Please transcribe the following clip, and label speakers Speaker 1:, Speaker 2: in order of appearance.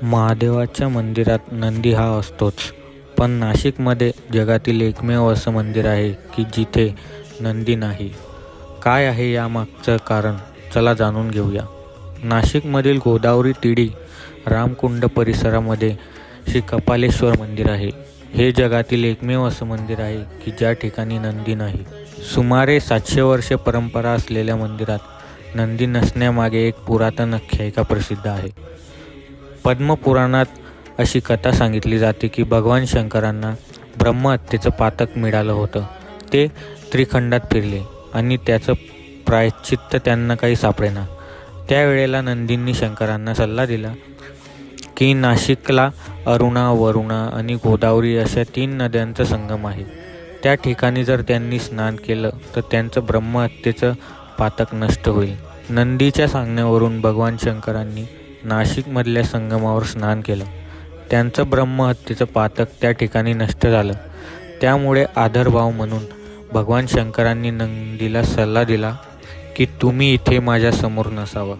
Speaker 1: महादेवाच्या मंदिरात नंदी हा असतोच, पण नाशिकमध्ये जगातील एकमेव असं मंदिर आहे की जिथे नंदी नाही. काय आहे यामागचं कारण? चला जाणून घेऊया. नाशिकमधील गोदावरी तिडी रामकुंड परिसरामध्ये श्री कपालेश्वर मंदिर आहे. हे जगातील एकमेव असं मंदिर आहे की ज्या ठिकाणी नंदी नाही. सुमारे 700 वर्षे परंपरा असलेल्या मंदिरात नंदी नसण्यामागे एक पुरातन आख्यायिका प्रसिद्ध आहे. पद्मपुराणात अशी कथा सांगितली जाते की भगवान शंकरांना ब्रह्महत्येचं पातक मिळालं होतं. ते त्रिखंडात फिरले आणि त्याचं प्रायश्चित्त त्यांना काही सापडेना. त्यावेळेला नंदींनी शंकरांना सल्ला दिला की नाशिकला अरुणा, वरुणा आणि गोदावरी अशा 3 नद्यांचा संगम आहे. त्या ठिकाणी जर त्यांनी स्नान केलं तर त्यांचं ब्रह्महत्येचं पातक नष्ट होईल. नंदीच्या सांगण्यावरून भगवान शंकरांनी नाशिकमधल्या संगमावर स्नान केलं. त्यांचं ब्रह्महत्येचं पातक त्या ठिकाणी नष्ट झालं. त्यामुळे आदरभाव म्हणून भगवान शंकरांनी नंदीला सल्ला दिला की तुम्ही इथे माझ्यासमोर नसावं.